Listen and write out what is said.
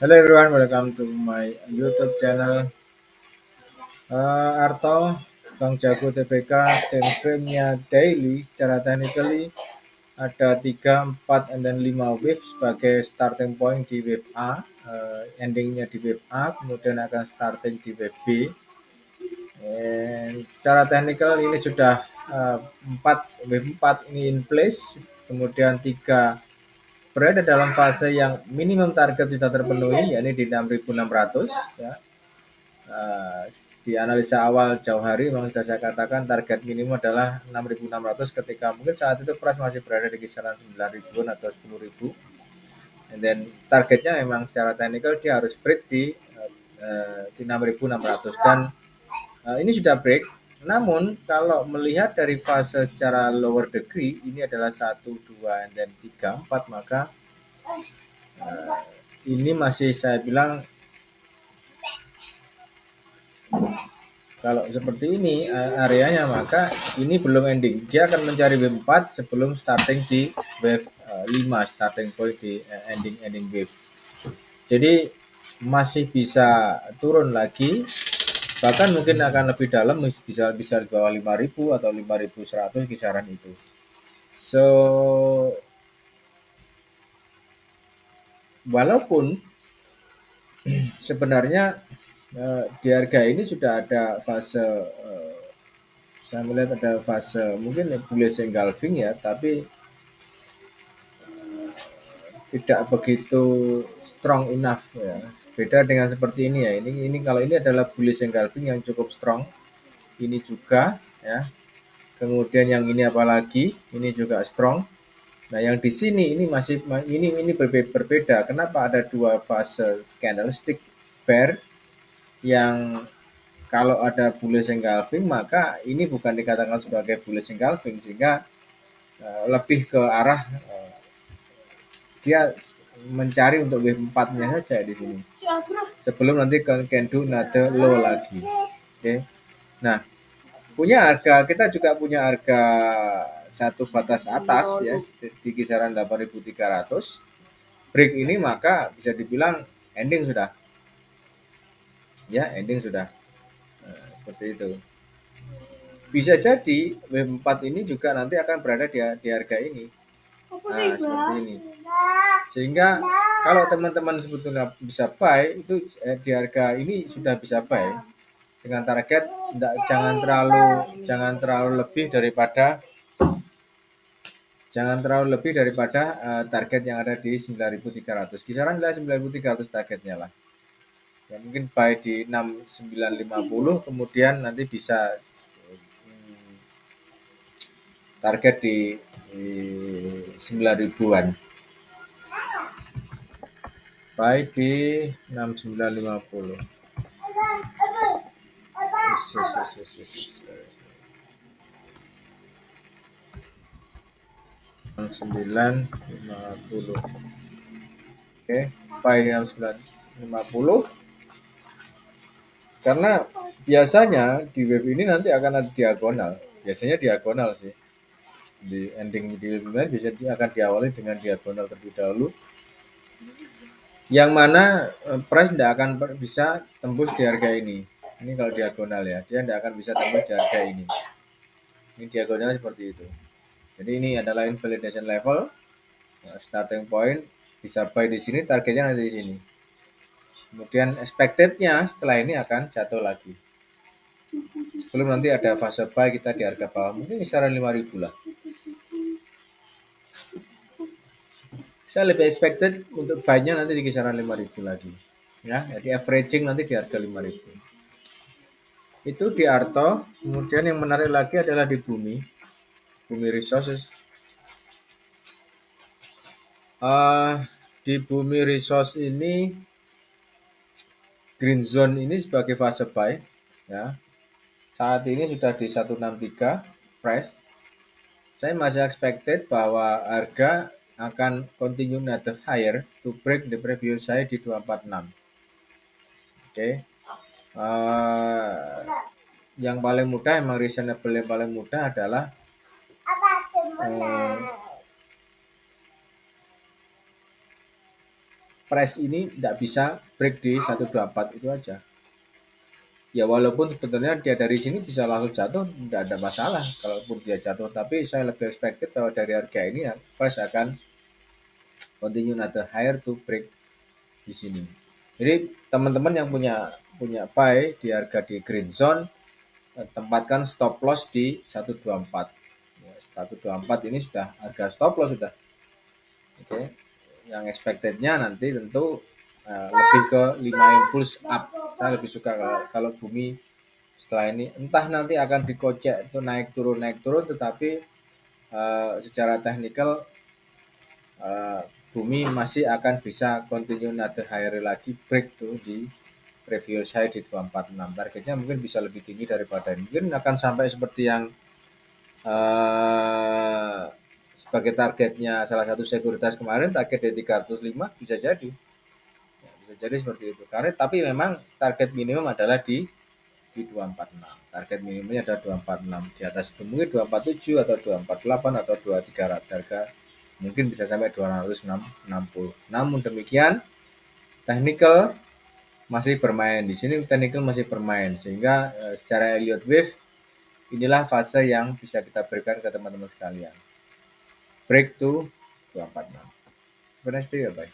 Hello everyone, welcome to my YouTube channel. Arto, Bang Jago TPK, time frame-nya daily secara technically ada 3, 4, and then 5 wave sebagai starting point di wave A, endingnya di wave A, kemudian akan starting di wave B. And secara technical ini sudah 4 wave 4 ini in place, kemudian 3 berada dalam fase yang minimum target sudah terpenuhi, yakni di 6.600 ya. Di analisa awal jauh hari memang sudah saya katakan target minimum adalah 6.600 ketika mungkin saat itu price masih berada di kisaran 9.000-an atau 10.000. And then targetnya memang secara teknikal dia harus break di 6.600 dan ini sudah break. Namun kalau melihat dari fase secara lower degree ini adalah 1, 2, dan 3, 4, maka ini masih saya bilang kalau seperti ini areanya, maka ini belum ending. Dia akan mencari wave 4 sebelum starting di wave 5, starting point di ending wave. Jadi masih bisa turun lagi, bahkan mungkin akan lebih dalam, bisa di bawah 5.000 atau 5.100 kisaran itu. So walaupun sebenarnya di harga ini sudah ada fase saya melihat ada fase mungkin bullish engulfing ya, tapi tidak begitu strong enough ya. Beda dengan seperti ini ya. Ini kalau ini adalah bullish engulfing yang cukup strong. Ini juga ya. Kemudian yang ini apalagi, ini juga strong. Nah, yang di sini ini masih ini berbeda. Kenapa ada dua fase candlestick pair yang kalau ada bullish engulfing maka ini bukan dikatakan sebagai bullish engulfing, sehingga lebih ke arah dia mencari untuk wave 4-nya saja di sini. Sebelum nanti can do another low lagi. Oke. Nah, kita juga punya harga satu batas atas ya di kisaran 8.300. Break ini maka bisa dibilang ending sudah. Ya, ending sudah. Seperti itu. Bisa jadi wave 4 ini juga nanti akan berada di harga ini. Nah, seperti ini. Sehingga kalau teman-teman sebetulnya bisa buy itu di harga ini sudah bisa buy dengan target jangan terlalu lebih daripada target yang ada di 9.300. Kisaran adalah 9.300 targetnya lah. Ya, mungkin buy di 6.950, kemudian nanti bisa target di 9.000-an. Buy di 6.950. Yes. 9.50. Oke, buy 9.950. Karena biasanya di wave ini nanti akan ada diagonal. Biasanya diagonal sih. Di ending di wave ini biasanya akan diawali dengan diagonal terlebih dahulu. Yang mana price tidak akan bisa tembus di harga ini. Ini kalau diagonal ya, dia tidak akan bisa tembus di harga ini. Ini diagonal seperti itu. Jadi ini adalah invalidation level, starting point, bisa buy di sini, targetnya nanti di sini. Kemudian expected-nya setelah ini akan jatuh lagi. Sebelum nanti ada fase buy kita di harga bawah, mungkin kisaran 5.000 lah. Saya lebih expected untuk buy-nya nanti di kisaran 5.000 lagi. Ya, jadi averaging nanti di harga 5.000. Itu di Arto. Kemudian yang menarik lagi adalah di Bumi Resources. Di Bumi Resource ini green zone ini sebagai fase buy ya. Saat ini sudah di 163 price. Saya masih expected bahwa harga akan continue another higher to break the previous high di 246. Oke. Yang paling mudah, emang reasonable yang paling mudah adalah price ini tidak bisa break di 124 itu aja. Ya walaupun sebetulnya dia dari sini bisa langsung jatuh, tidak ada masalah kalaupun dia jatuh. Tapi saya lebih expected bahwa dari harga ini ya, price akan continue another higher to break di sini. Jadi teman-teman yang punya punya buy di harga di green zone, tempatkan stop loss di 124. Ya, 124 ini sudah harga stop loss sudah. Oke. Yang expectednya nanti tentu lebih ke 5 impulse up. Saya lebih suka kalau bumi setelah ini entah nanti akan dikocek itu naik turun tetapi secara teknikal bumi masih akan bisa continue another higher lagi break tuh di previous high di 246. Targetnya mungkin bisa lebih tinggi daripada ini. Mungkin akan sampai seperti yang sebagai targetnya salah satu sekuritas kemarin, target di 305 bisa jadi. Ya, bisa jadi seperti itu. Karena tapi memang target minimum adalah di 246. Target minimumnya ada 246. Di atas itu mungkin 247 atau 248 atau 23 harga mungkin bisa sampai 260. Namun demikian technical masih bermain di sini, technical masih bermain sehingga secara Elliott wave inilah fase yang bisa kita berikan ke teman-teman sekalian. Break to 246. Have a nice day, bye.